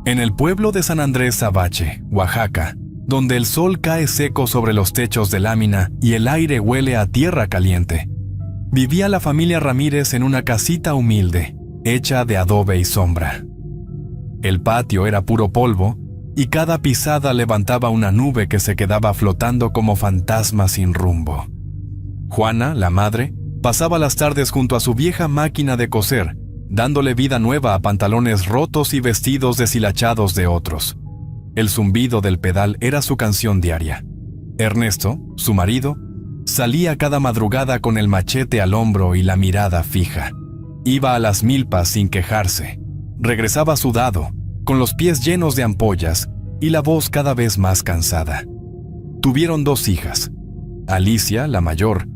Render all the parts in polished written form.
En el pueblo de San Andrés Sabache, Oaxaca, donde el sol cae seco sobre los techos de lámina y el aire huele a tierra caliente, vivía la familia Ramírez en una casita humilde, hecha de adobe y sombra. El patio era puro polvo y cada pisada levantaba una nube que se quedaba flotando como fantasma sin rumbo. Juana, la madre, pasaba las tardes junto a su vieja máquina de coser, dándole vida nueva a pantalones rotos y vestidos deshilachados de otros. El zumbido del pedal era su canción diaria. Ernesto, su marido, salía cada madrugada con el machete al hombro y la mirada fija. Iba a las milpas sin quejarse. Regresaba sudado, con los pies llenos de ampollas y la voz cada vez más cansada. Tuvieron 2 hijas. Alicia, la mayor,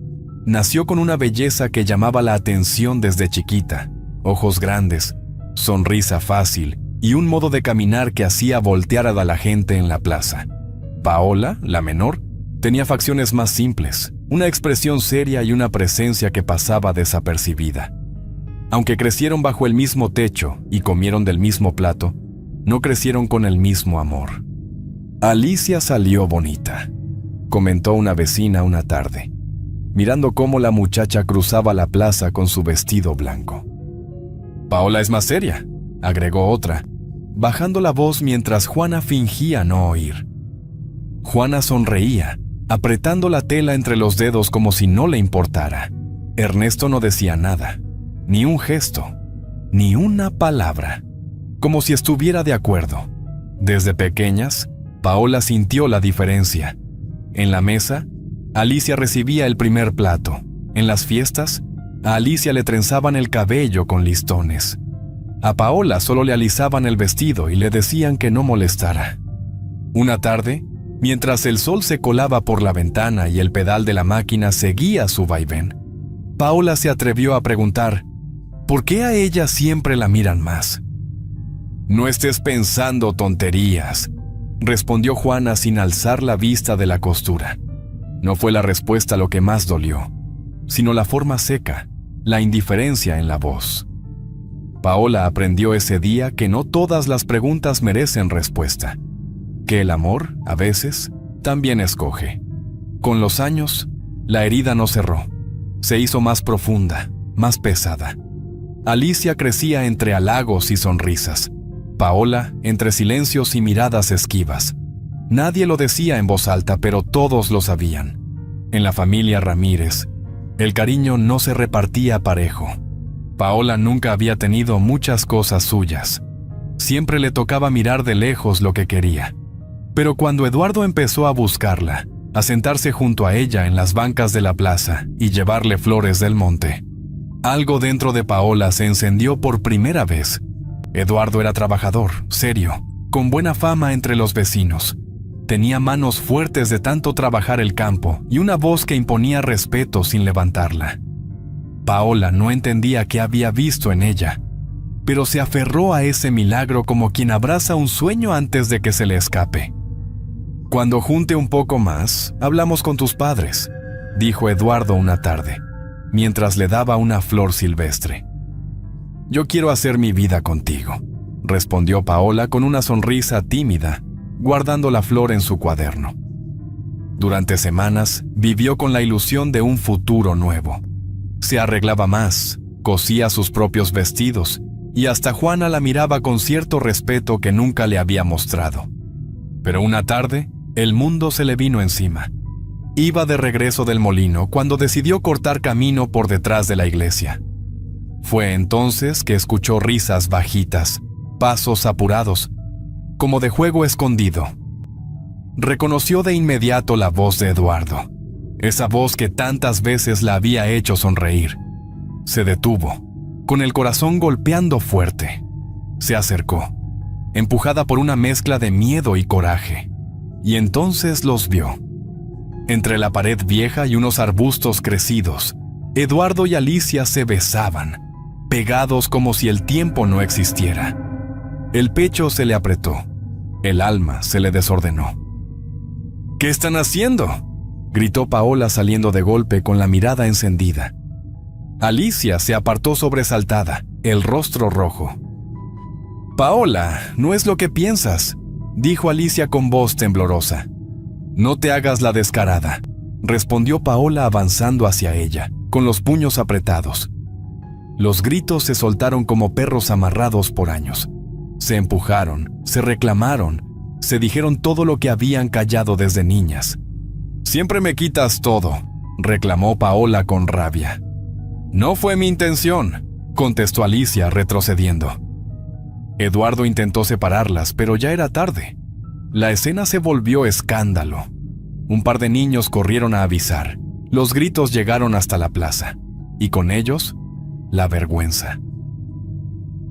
nació con una belleza que llamaba la atención desde chiquita. Ojos grandes, sonrisa fácil y un modo de caminar que hacía voltear a la gente en la plaza. Paola, la menor, tenía facciones más simples, una expresión seria y una presencia que pasaba desapercibida. Aunque crecieron bajo el mismo techo y comieron del mismo plato, no crecieron con el mismo amor. Alicia salió bonita, comentó una vecina una tarde, mirando cómo la muchacha cruzaba la plaza con su vestido blanco. Paola es más seria, agregó otra, bajando la voz mientras Juana fingía no oír. Juana sonreía, apretando la tela entre los dedos como si no le importara. Ernesto no decía nada, ni un gesto, ni una palabra, como si estuviera de acuerdo. Desde pequeñas, Paola sintió la diferencia. En la mesa, Alicia recibía el primer plato. En las fiestas, a Alicia le trenzaban el cabello con listones. A Paola solo le alisaban el vestido y le decían que no molestara. Una tarde, mientras el sol se colaba por la ventana y el pedal de la máquina seguía su vaivén, Paola se atrevió a preguntar, ¿por qué a ella siempre la miran más? No estés pensando tonterías, respondió Juana sin alzar la vista de la costura. No fue la respuesta lo que más dolió, sino la forma seca, la indiferencia en la voz. Paola aprendió ese día que no todas las preguntas merecen respuesta, que el amor, a veces, también escoge. Con los años, la herida no cerró, se hizo más profunda, más pesada. Alicia crecía entre halagos y sonrisas, Paola entre silencios y miradas esquivas. Nadie lo decía en voz alta, pero todos lo sabían. En la familia Ramírez, el cariño no se repartía parejo. Paola nunca había tenido muchas cosas suyas. Siempre le tocaba mirar de lejos lo que quería. Pero cuando Eduardo empezó a buscarla, a sentarse junto a ella en las bancas de la plaza y llevarle flores del monte, algo dentro de Paola se encendió por primera vez. Eduardo era trabajador, serio, con buena fama entre los vecinos. Tenía manos fuertes de tanto trabajar el campo y una voz que imponía respeto sin levantarla. Paola no entendía qué había visto en ella, pero se aferró a ese milagro como quien abraza un sueño antes de que se le escape. Cuando junte un poco más, hablamos con tus padres, dijo Eduardo una tarde, mientras le daba una flor silvestre. Yo quiero hacer mi vida contigo, respondió Paola con una sonrisa tímida, guardando la flor en su cuaderno. Durante semanas, vivió con la ilusión de un futuro nuevo. Se arreglaba más, cosía sus propios vestidos, y hasta Juana la miraba con cierto respeto que nunca le había mostrado. Pero una tarde, el mundo se le vino encima. Iba de regreso del molino cuando decidió cortar camino por detrás de la iglesia. Fue entonces que escuchó risas bajitas, pasos apurados, como de juego escondido. Reconoció de inmediato la voz de Eduardo, esa voz que tantas veces la había hecho sonreír. Se detuvo, con el corazón golpeando fuerte. Se acercó, empujada por una mezcla de miedo y coraje, y entonces los vio. Entre la pared vieja y unos arbustos crecidos, Eduardo y Alicia se besaban, pegados como si el tiempo no existiera. El pecho se le apretó, el alma se le desordenó. ¿Qué están haciendo?, gritó Paola saliendo de golpe con la mirada encendida. Alicia se apartó sobresaltada, el rostro rojo. Paola, no es lo que piensas, dijo Alicia con voz temblorosa. No te hagas la descarada, respondió Paola avanzando hacia ella, con los puños apretados. Los gritos se soltaron como perros amarrados por años. Se empujaron, se reclamaron, se dijeron todo lo que habían callado desde niñas. Siempre me quitas todo, reclamó Paola con rabia. No fue mi intención, contestó Alicia retrocediendo. Eduardo intentó separarlas, pero ya era tarde. La escena se volvió escándalo. Un par de niños corrieron a avisar. Los gritos llegaron hasta la plaza, y con ellos, la vergüenza.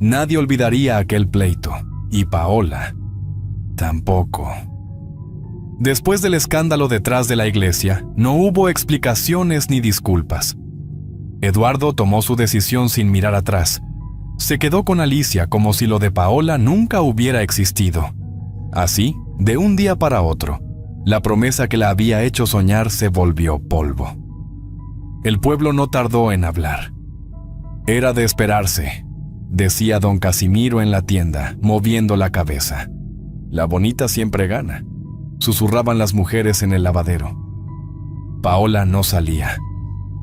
Nadie olvidaría aquel pleito, y Paola tampoco. Después del escándalo detrás de la iglesia, no hubo explicaciones ni disculpas. Eduardo tomó su decisión sin mirar atrás. Se quedó con Alicia como si lo de Paola nunca hubiera existido. Así, de un día para otro, la promesa que la había hecho soñar se volvió polvo. El pueblo no tardó en hablar. Era de esperarse, decía don Casimiro en la tienda, moviendo la cabeza. La bonita siempre gana, susurraban las mujeres en el lavadero. Paola no salía.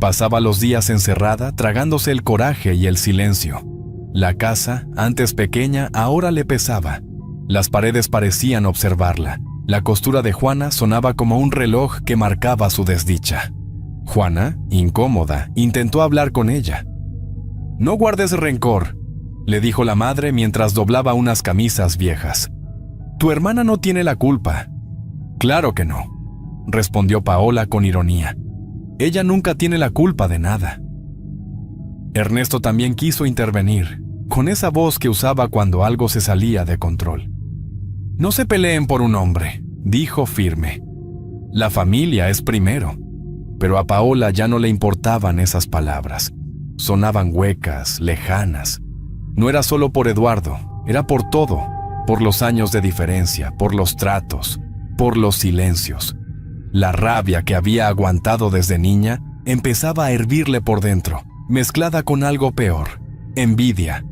Pasaba los días encerrada, tragándose el coraje y el silencio. La casa, antes pequeña, ahora le pesaba. Las paredes parecían observarla. La costura de Juana sonaba como un reloj que marcaba su desdicha. Juana, incómoda, intentó hablar con ella. «No guardes rencor», le dijo la madre mientras doblaba unas camisas viejas. «Tu hermana no tiene la culpa». «Claro que no», respondió Paola con ironía. «Ella nunca tiene la culpa de nada». Ernesto también quiso intervenir, con esa voz que usaba cuando algo se salía de control. «No se peleen por un hombre», dijo firme. «La familia es primero». Pero a Paola ya no le importaban esas palabras. Sonaban huecas, lejanas. No era solo por Eduardo, era por todo, por los años de diferencia, por los tratos, por los silencios. La rabia que había aguantado desde niña empezaba a hervirle por dentro, mezclada con algo peor, envidia.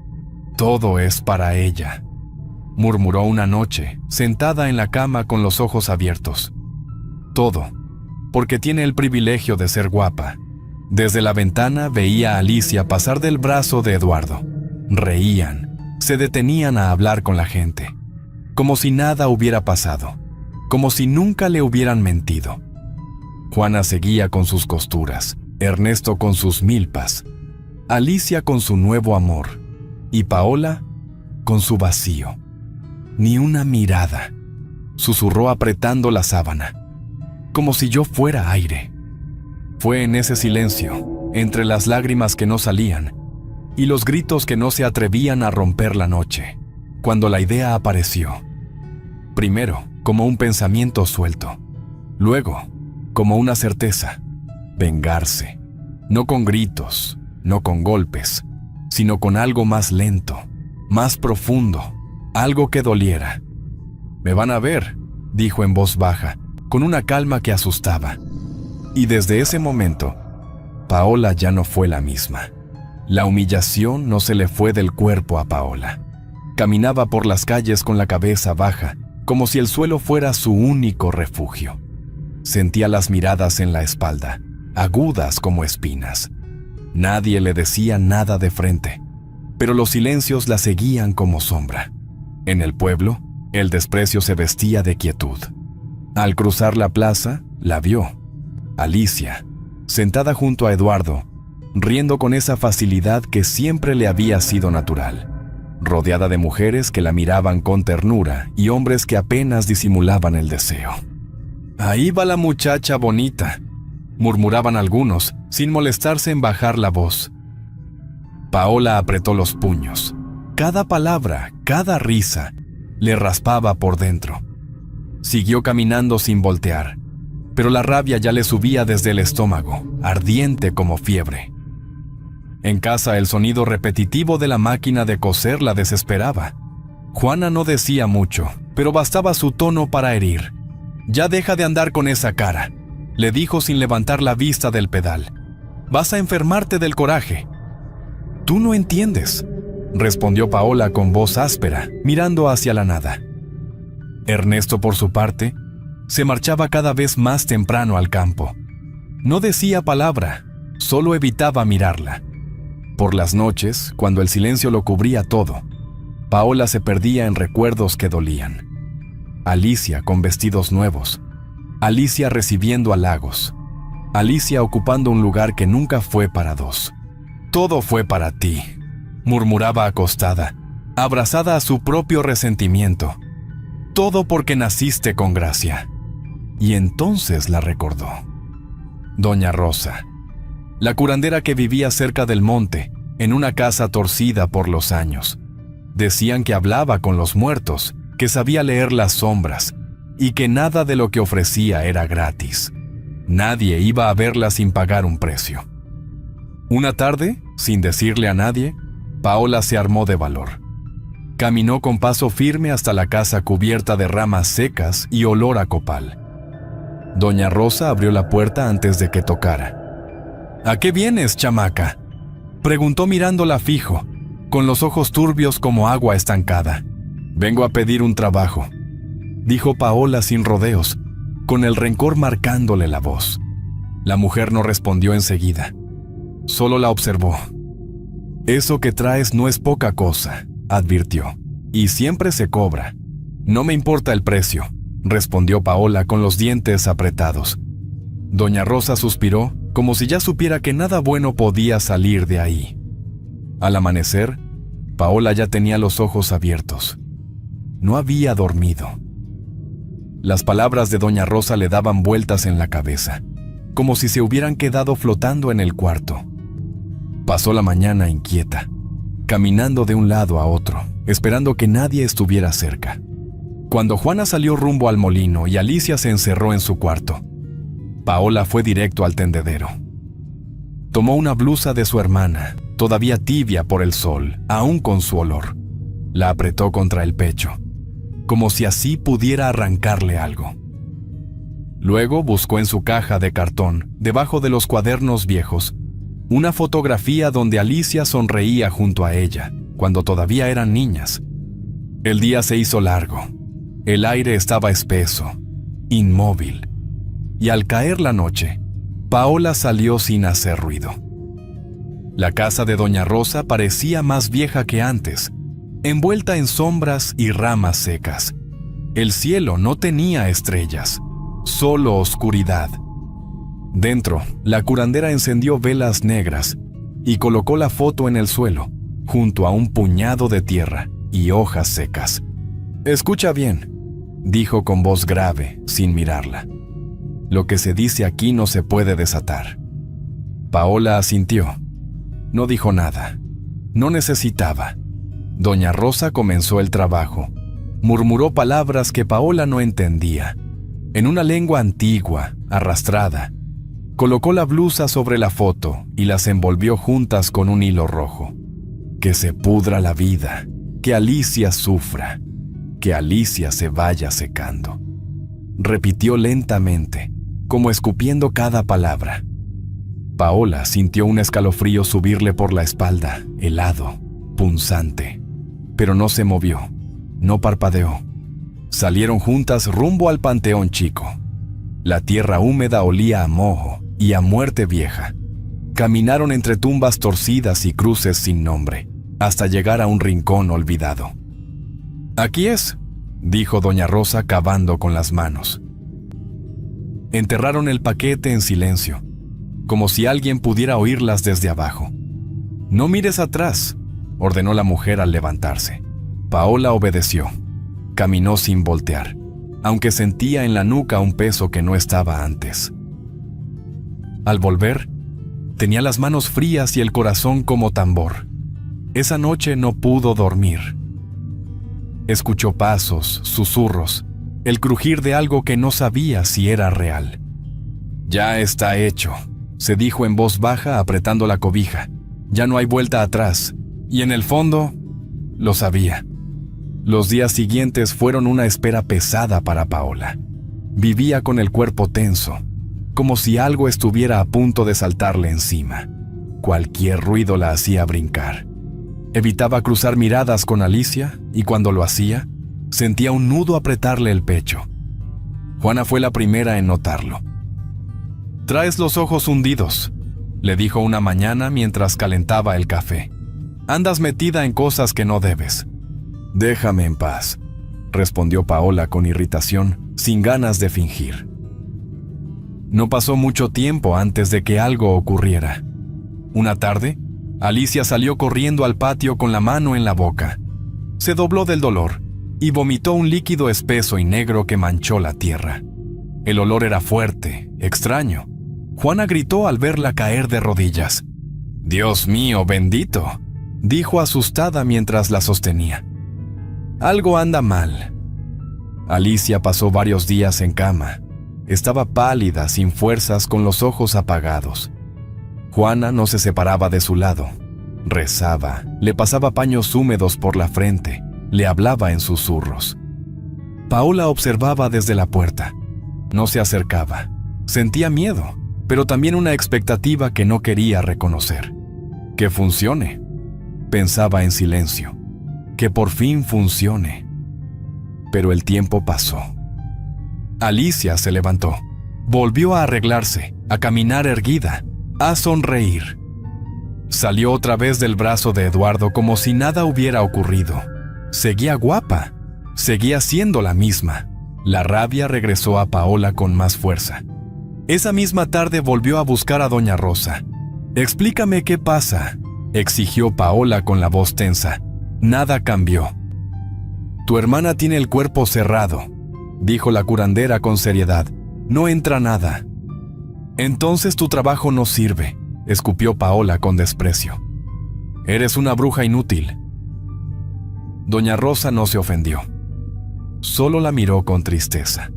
«Todo es para ella», murmuró una noche, sentada en la cama con los ojos abiertos. «Todo, porque tiene el privilegio de ser guapa». Desde la ventana veía a Alicia pasar del brazo de Eduardo. Reían, se detenían a hablar con la gente, como si nada hubiera pasado, como si nunca le hubieran mentido. Juana seguía con sus costuras, Ernesto con sus milpas, Alicia con su nuevo amor y Paola con su vacío. «Ni una mirada», susurró apretando la sábana, «como si yo fuera aire». Fue en ese silencio, entre las lágrimas que no salían y los gritos que no se atrevían a romper la noche, cuando la idea apareció. Primero, como un pensamiento suelto. Luego, como una certeza. Vengarse. No con gritos, no con golpes, sino con algo más lento, más profundo, algo que doliera. «Me van a ver», dijo en voz baja, con una calma que asustaba. Y desde ese momento, Paola ya no fue la misma. La humillación no se le fue del cuerpo a Paola. Caminaba por las calles con la cabeza baja, como si el suelo fuera su único refugio. Sentía las miradas en la espalda, agudas como espinas. Nadie le decía nada de frente, pero los silencios la seguían como sombra. En el pueblo, el desprecio se vestía de quietud. Al cruzar la plaza, la vio. Alicia, sentada junto a Eduardo, riendo con esa facilidad que siempre le había sido natural, rodeada de mujeres que la miraban con ternura y hombres que apenas disimulaban el deseo. «Ahí va la muchacha bonita», murmuraban algunos, sin molestarse en bajar la voz. Paola apretó los puños. Cada palabra, cada risa, le raspaba por dentro. Siguió caminando sin voltear, pero la rabia ya le subía desde el estómago, ardiente como fiebre. En casa el sonido repetitivo de la máquina de coser la desesperaba. Juana no decía mucho, pero bastaba su tono para herir. «Ya deja de andar con esa cara», le dijo sin levantar la vista del pedal. «Vas a enfermarte del coraje». «Tú no entiendes», respondió Paola con voz áspera, mirando hacia la nada. Ernesto, por su parte, se marchaba cada vez más temprano al campo. No decía palabra, solo evitaba mirarla. Por las noches, cuando el silencio lo cubría todo, Paola se perdía en recuerdos que dolían. Alicia con vestidos nuevos, Alicia recibiendo halagos, Alicia ocupando un lugar que nunca fue para dos. Todo fue para ti, murmuraba acostada, abrazada a su propio resentimiento. Todo porque naciste con gracia. Y entonces la recordó. Doña Rosa, la curandera que vivía cerca del monte, en una casa torcida por los años. Decían que hablaba con los muertos, que sabía leer las sombras, y que nada de lo que ofrecía era gratis. Nadie iba a verla sin pagar un precio. Una tarde, sin decirle a nadie, Paola se armó de valor. Caminó con paso firme hasta la casa cubierta de ramas secas y olor a copal. Doña Rosa abrió la puerta antes de que tocara. ¿A qué vienes, chamaca?, preguntó mirándola fijo, con los ojos turbios como agua estancada. Vengo a pedir un trabajo, dijo Paola sin rodeos, con el rencor marcándole la voz. La mujer no respondió enseguida, solo la observó. Eso que traes no es poca cosa, advirtió, y siempre se cobra. No me importa el precio, respondió Paola con los dientes apretados. Doña Rosa suspiró, como si ya supiera que nada bueno podía salir de ahí. Al amanecer, Paola ya tenía los ojos abiertos. No había dormido. Las palabras de Doña Rosa le daban vueltas en la cabeza, como si se hubieran quedado flotando en el cuarto. Pasó la mañana inquieta, caminando de un lado a otro, esperando que nadie estuviera cerca. Cuando Juana salió rumbo al molino y Alicia se encerró en su cuarto, Paola fue directo al tendedero. Tomó una blusa de su hermana, todavía tibia por el sol, aún con su olor. La apretó contra el pecho, como si así pudiera arrancarle algo. Luego buscó en su caja de cartón, debajo de los cuadernos viejos, una fotografía donde Alicia sonreía junto a ella, cuando todavía eran niñas. El día se hizo largo. El aire estaba espeso, inmóvil. Y al caer la noche, Paola salió sin hacer ruido. La casa de Doña Rosa parecía más vieja que antes, envuelta en sombras y ramas secas. El cielo no tenía estrellas, solo oscuridad. Dentro, la curandera encendió velas negras y colocó la foto en el suelo, junto a un puñado de tierra y hojas secas. «Escucha bien», dijo con voz grave, sin mirarla. «Lo que se dice aquí no se puede desatar». Paola asintió. No dijo nada. No necesitaba. Doña Rosa comenzó el trabajo. Murmuró palabras que Paola no entendía. En una lengua antigua, arrastrada, colocó la blusa sobre la foto y las envolvió juntas con un hilo rojo. Que se pudra la vida, que Alicia sufra, que Alicia se vaya secando. Repitió lentamente, como escupiendo cada palabra. Paola sintió un escalofrío subirle por la espalda, helado, punzante. Pero no se movió, no parpadeó. Salieron juntas rumbo al panteón chico. La tierra húmeda olía a moho y a muerte vieja. Caminaron entre tumbas torcidas y cruces sin nombre, hasta llegar a un rincón olvidado. «Aquí es», dijo Doña Rosa cavando con las manos. Enterraron el paquete en silencio, como si alguien pudiera oírlas desde abajo. «No mires atrás», ordenó la mujer al levantarse. Paola obedeció. Caminó sin voltear, aunque sentía en la nuca un peso que no estaba antes. Al volver, tenía las manos frías y el corazón como tambor. Esa noche no pudo dormir. Escuchó pasos, susurros, el crujir de algo que no sabía si era real. «Ya está hecho», se dijo en voz baja apretando la cobija. «Ya no hay vuelta atrás». Y en el fondo, lo sabía. Los días siguientes fueron una espera pesada para Paola. Vivía con el cuerpo tenso, como si algo estuviera a punto de saltarle encima. Cualquier ruido la hacía brincar. Evitaba cruzar miradas con Alicia y cuando lo hacía, sentía un nudo apretarle el pecho. Juana fue la primera en notarlo. «Traes los ojos hundidos», le dijo una mañana mientras calentaba el café. «Andas metida en cosas que no debes». «Déjame en paz», respondió Paola con irritación, sin ganas de fingir. No pasó mucho tiempo antes de que algo ocurriera. Una tarde, Alicia salió corriendo al patio con la mano en la boca. Se dobló del dolor y vomitó un líquido espeso y negro que manchó la tierra. El olor era fuerte, extraño. Juana gritó al verla caer de rodillas. «Dios mío, bendito», dijo asustada mientras la sostenía. «Algo anda mal». Alicia pasó varios días en cama. Estaba pálida, sin fuerzas, con los ojos apagados. Juana no se separaba de su lado. Rezaba, le pasaba paños húmedos por la frente, le hablaba en susurros. Paola observaba desde la puerta. No se acercaba. Sentía miedo, pero también una expectativa que no quería reconocer. Que funcione. Pensaba en silencio. Que por fin funcione. Pero el tiempo pasó. Alicia se levantó. Volvió a arreglarse, a caminar erguida, a sonreír. Salió otra vez del brazo de Eduardo como si nada hubiera ocurrido. Seguía guapa, seguía siendo la misma. La rabia regresó a Paola con más fuerza. Esa misma tarde volvió a buscar a doña Rosa. «Explícame qué pasa», exigió Paola con la voz tensa. Nada cambió. «Tu hermana tiene el cuerpo cerrado», dijo la curandera con seriedad. «No entra nada». «Entonces tu trabajo no sirve», escupió Paola con desprecio. «Eres una bruja inútil». Doña Rosa no se ofendió. Solo la miró con tristeza.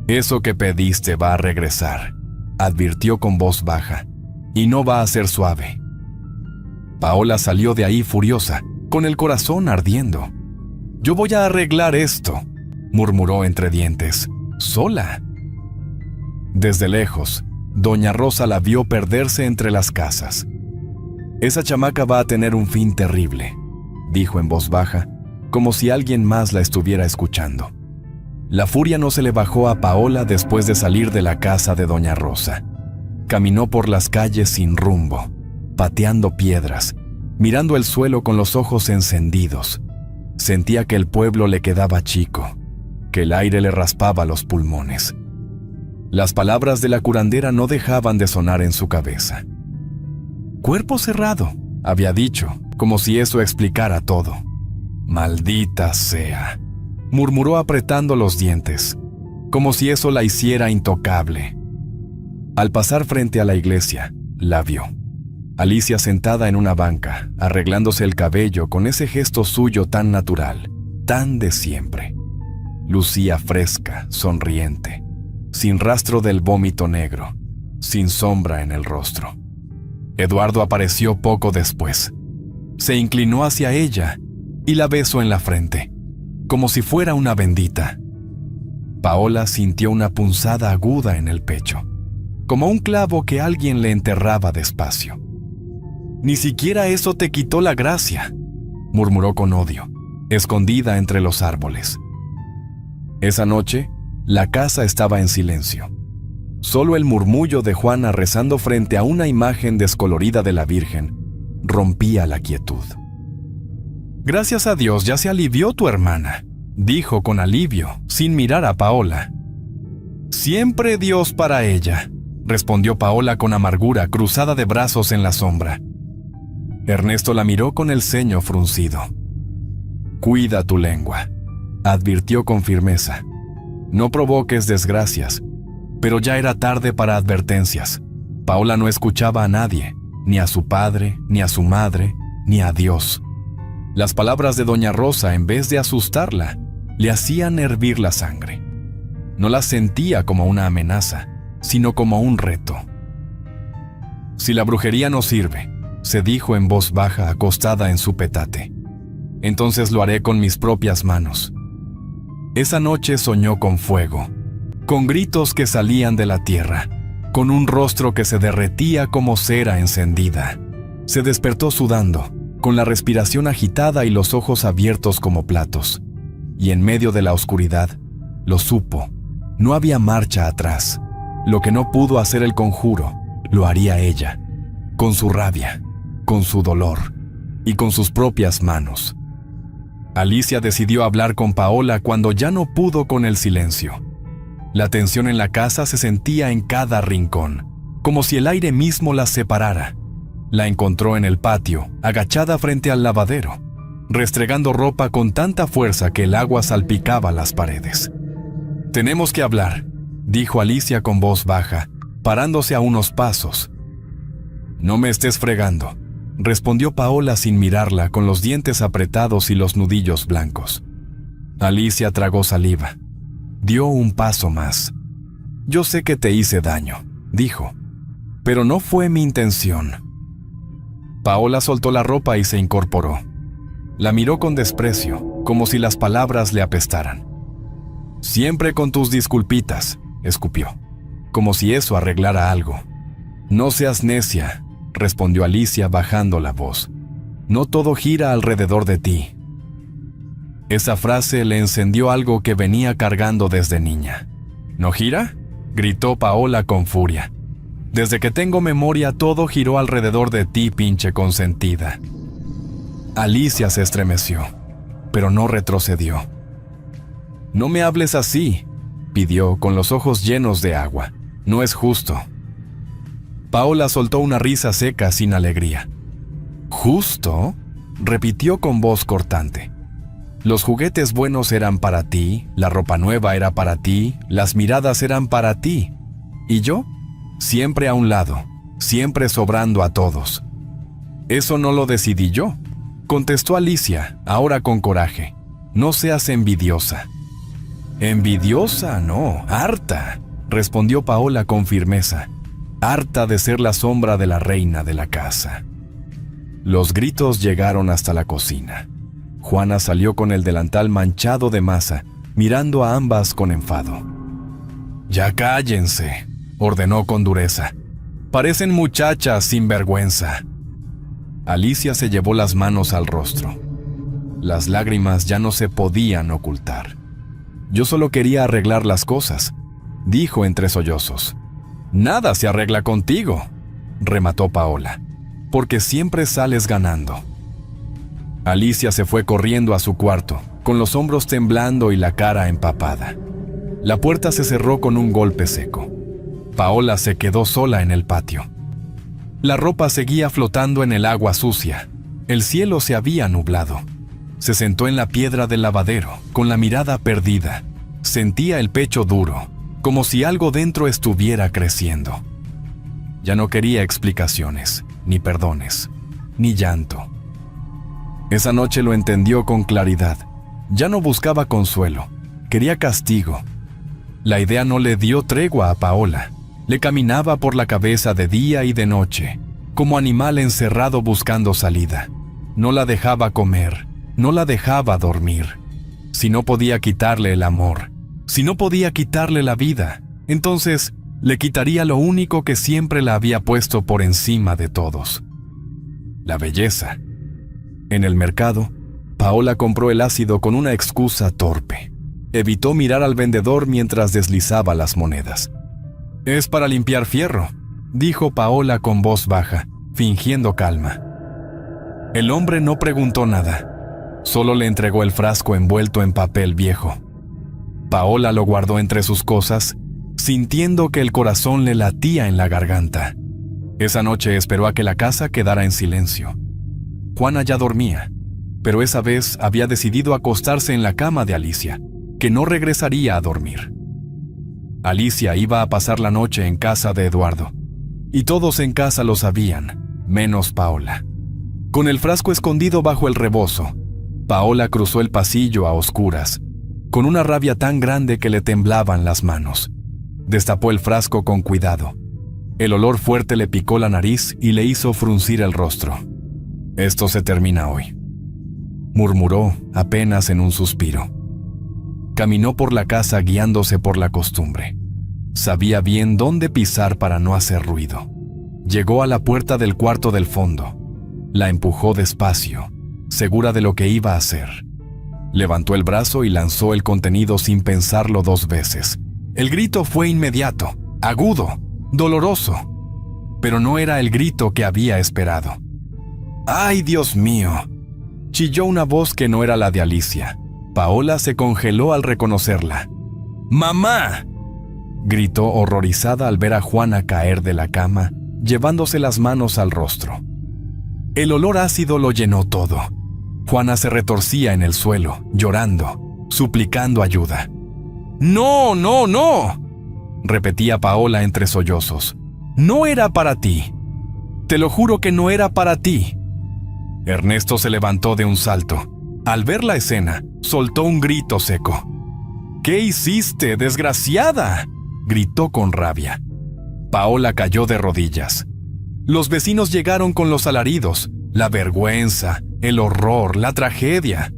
«Eso que pediste va a regresar», advirtió con voz baja, «y no va a ser suave». Paola salió de ahí furiosa, con el corazón ardiendo. «Yo voy a arreglar esto», murmuró entre dientes, sola. Desde lejos, doña Rosa la vio perderse entre las casas. «Esa chamaca va a tener un fin terrible», dijo en voz baja, como si alguien más la estuviera escuchando. La furia no se le bajó a Paola después de salir de la casa de doña Rosa. Caminó por las calles sin rumbo, pateando piedras, mirando el suelo con los ojos encendidos. Sentía que el pueblo le quedaba chico, que el aire le raspaba los pulmones. Las palabras de la curandera no dejaban de sonar en su cabeza. «Cuerpo cerrado», había dicho, como si eso explicara todo. «Maldita sea», murmuró apretando los dientes, como si eso la hiciera intocable. Al pasar frente a la iglesia, la vio. Alicia sentada en una banca, arreglándose el cabello con ese gesto suyo tan natural, tan de siempre. Lucía fresca, sonriente, sin rastro del vómito negro, sin sombra en el rostro. Eduardo apareció poco después. Se inclinó hacia ella y la besó en la frente, como si fuera una bendita. Paola sintió una punzada aguda en el pecho, como un clavo que alguien le enterraba despacio. «Ni siquiera eso te quitó la gracia», murmuró con odio, escondida entre los árboles. Esa noche, la casa estaba en silencio. Solo el murmullo de Juana rezando frente a una imagen descolorida de la Virgen rompía la quietud. «Gracias a Dios ya se alivió tu hermana», dijo con alivio, sin mirar a Paola. «Siempre Dios para ella», respondió Paola con amargura, cruzada de brazos en la sombra. Ernesto la miró con el ceño fruncido. «Cuida tu lengua», advirtió con firmeza. «No provoques desgracias». Pero ya era tarde para advertencias. Paola no escuchaba a nadie, ni a su padre, ni a su madre, ni a Dios. Las palabras de doña Rosa, en vez de asustarla, le hacían hervir la sangre. No las sentía como una amenaza, sino como un reto. «Si la brujería no sirve», se dijo en voz baja acostada en su petate, «entonces lo haré con mis propias manos». Esa noche soñó con fuego, con gritos que salían de la tierra, con un rostro que se derretía como cera encendida. Se despertó sudando, con la respiración agitada y los ojos abiertos como platos. Y en medio de la oscuridad, lo supo, no había marcha atrás. Lo que no pudo hacer el conjuro, lo haría ella, con su rabia, con su dolor y con sus propias manos. Alicia decidió hablar con Paola cuando ya no pudo con el silencio. La tensión en la casa se sentía en cada rincón, como si el aire mismo las separara. La encontró en el patio, agachada frente al lavadero, restregando ropa con tanta fuerza que el agua salpicaba las paredes. «Tenemos que hablar», dijo Alicia con voz baja, parándose a unos pasos. «No me estés fregando», respondió Paola sin mirarla, con los dientes apretados y los nudillos blancos. Alicia tragó saliva. Dio un paso más. «Yo sé que te hice daño», dijo, «pero no fue mi intención». Paola soltó la ropa y se incorporó. La miró con desprecio, como si las palabras le apestaran. «Siempre con tus disculpitas», escupió, como si eso arreglara algo. «No seas necia», respondió Alicia bajando la voz. «No todo gira alrededor de ti». Esa frase le encendió algo que venía cargando desde niña. «¿No gira?», gritó Paola con furia. «Desde que tengo memoria todo giró alrededor de ti, pinche consentida». Alicia se estremeció, pero no retrocedió. «No me hables así», pidió con los ojos llenos de agua. «No es justo». Paola soltó una risa seca sin alegría. «¿Justo?», repitió con voz cortante. «Los juguetes buenos eran para ti, la ropa nueva era para ti, las miradas eran para ti. ¿Y yo? Siempre a un lado, siempre sobrando a todos». «Eso no lo decidí yo», contestó Alicia, ahora con coraje. «No seas envidiosa». «Envidiosa, no, harta», respondió Paola con firmeza. «Harta de ser la sombra de la reina de la casa». Los gritos llegaron hasta la cocina. Juana salió con el delantal manchado de masa, mirando a ambas con enfado. «Ya cállense», ordenó con dureza. «Parecen muchachas sin vergüenza». Alicia se llevó las manos al rostro. Las lágrimas ya no se podían ocultar. «Yo solo quería arreglar las cosas», dijo entre sollozos. «Nada se arregla contigo», remató Paola, «porque siempre sales ganando». Alicia se fue corriendo a su cuarto, con los hombros temblando y la cara empapada. La puerta se cerró con un golpe seco. Paola se quedó sola en el patio. La ropa seguía flotando en el agua sucia. El cielo se había nublado. Se sentó en la piedra del lavadero, con la mirada perdida. Sentía el pecho duro, como si algo dentro estuviera creciendo. Ya no quería explicaciones, ni perdones, ni llanto. Esa noche lo entendió con claridad. Ya no buscaba consuelo, quería castigo. La idea no le dio tregua a Paola. Le caminaba por la cabeza de día y de noche, como animal encerrado buscando salida. No la dejaba comer, no la dejaba dormir. Si no podía quitarle el amor, si no podía quitarle la vida, entonces le quitaría lo único que siempre la había puesto por encima de todos: la belleza. En el mercado, Paola compró el ácido con una excusa torpe. Evitó mirar al vendedor mientras deslizaba las monedas. «Es para limpiar fierro», dijo Paola con voz baja, fingiendo calma. El hombre no preguntó nada, solo le entregó el frasco envuelto en papel viejo. Paola lo guardó entre sus cosas, sintiendo que el corazón le latía en la garganta. Esa noche esperó a que la casa quedara en silencio. Juana ya dormía, pero esa vez había decidido acostarse en la cama de Alicia, que no regresaría a dormir. Alicia iba a pasar la noche en casa de Eduardo, y todos en casa lo sabían, menos Paola. Con el frasco escondido bajo el rebozo, Paola cruzó el pasillo a oscuras, con una rabia tan grande que le temblaban las manos. Destapó el frasco con cuidado. El olor fuerte le picó la nariz y le hizo fruncir el rostro. «Esto se termina hoy», murmuró apenas en un suspiro. Caminó por la casa guiándose por la costumbre. Sabía bien dónde pisar para no hacer ruido. Llegó a la puerta del cuarto del fondo. La empujó despacio, segura de lo que iba a hacer. Levantó el brazo y lanzó el contenido sin pensarlo 2 veces. El grito fue inmediato, agudo, doloroso, pero no era el grito que había esperado. ¡Ay, Dios mío!, chilló una voz que no era la de Alicia. Paola se congeló al reconocerla. ¡Mamá!, gritó horrorizada al ver a Juana caer de la cama, llevándose las manos al rostro. El olor ácido lo llenó todo. Juana se retorcía en el suelo, llorando, suplicando ayuda. ¡No, no, no!, repetía Paola entre sollozos. ¡No era para ti! Te lo juro que no era para ti. Ernesto se levantó de un salto. Al ver la escena, soltó un grito seco. ¿Qué hiciste, desgraciada?, gritó con rabia. Paola cayó de rodillas. Los vecinos llegaron con los alaridos, la vergüenza, el horror, la tragedia.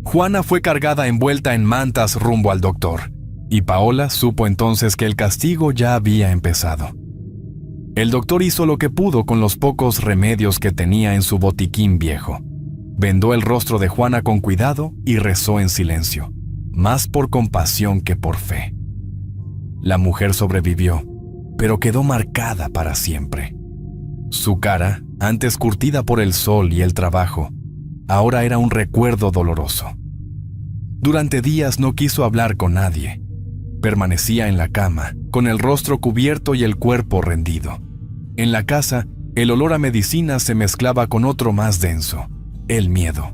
Juana fue cargada envuelta en mantas rumbo al doctor, y Paola supo entonces que el castigo ya había empezado. El doctor hizo lo que pudo con los pocos remedios que tenía en su botiquín viejo. Vendó el rostro de Juana con cuidado y rezó en silencio, más por compasión que por fe. La mujer sobrevivió, pero quedó marcada para siempre. Su cara, antes curtida por el sol y el trabajo, ahora era un recuerdo doloroso. Durante días no quiso hablar con nadie. Permanecía en la cama, con el rostro cubierto y el cuerpo rendido. En la casa, el olor a medicina se mezclaba con otro más denso, el miedo.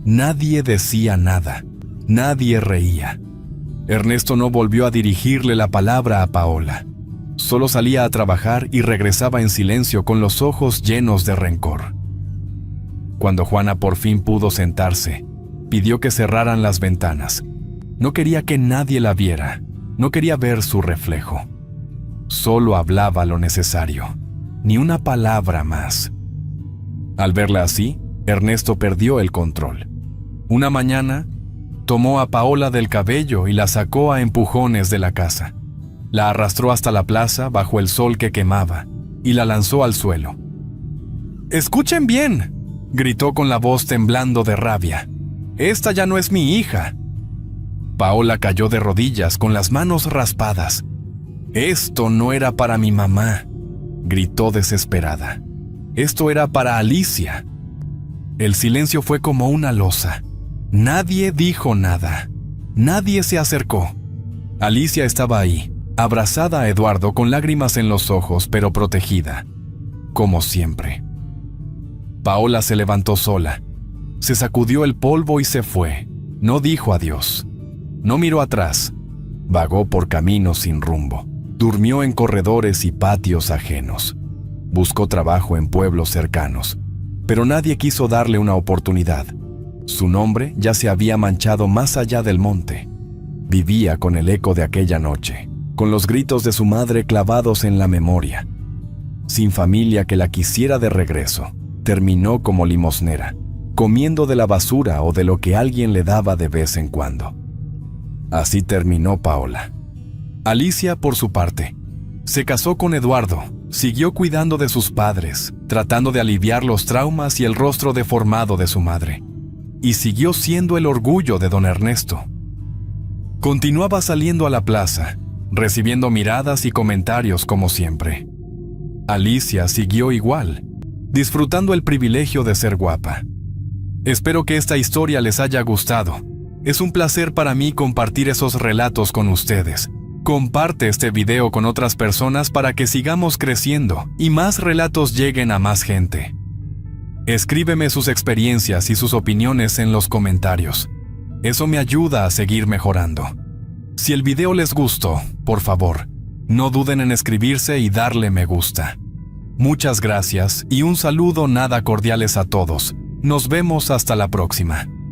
Nadie decía nada, nadie reía. Ernesto no volvió a dirigirle la palabra a Paola. Solo salía a trabajar y regresaba en silencio con los ojos llenos de rencor. Cuando Juana por fin pudo sentarse, pidió que cerraran las ventanas. No quería que nadie la viera, no quería ver su reflejo. Solo hablaba lo necesario, ni una palabra más. Al verla así, Ernesto perdió el control. Una mañana, tomó a Paola del cabello y la sacó a empujones de la casa. La arrastró hasta la plaza bajo el sol que quemaba y la lanzó al suelo. «¡Escuchen bien!», gritó con la voz temblando de rabia. «Esta ya no es mi hija». Paola cayó de rodillas con las manos raspadas. «Esto no era para mi mamá», gritó desesperada. «Esto era para Alicia». El silencio fue como una losa. Nadie dijo nada. Nadie se acercó. Alicia estaba ahí, abrazada a Eduardo con lágrimas en los ojos, pero protegida, como siempre. Paola se levantó sola. Se sacudió el polvo y se fue. No dijo adiós. No miró atrás. Vagó por caminos sin rumbo. Durmió en corredores y patios ajenos. Buscó trabajo en pueblos cercanos, pero nadie quiso darle una oportunidad. Su nombre ya se había manchado más allá del monte. Vivía con el eco de aquella noche, con los gritos de su madre clavados en la memoria. Sin familia que la quisiera de regreso, terminó como limosnera, comiendo de la basura o de lo que alguien le daba de vez en cuando. Así terminó Paola. Alicia, por su parte, se casó con Eduardo, siguió cuidando de sus padres, tratando de aliviar los traumas y el rostro deformado de su madre, y siguió siendo el orgullo de don Ernesto. Continuaba saliendo a la plaza, recibiendo miradas y comentarios como siempre. Alicia siguió igual, disfrutando el privilegio de ser guapa. Espero que esta historia les haya gustado. Es un placer para mí compartir esos relatos con ustedes. Comparte este video con otras personas para que sigamos creciendo y más relatos lleguen a más gente. Escríbeme sus experiencias y sus opiniones en los comentarios. Eso me ayuda a seguir mejorando. Si el video les gustó, por favor, no duden en escribirse y darle me gusta. Muchas gracias y un saludo nada cordiales a todos. Nos vemos hasta la próxima.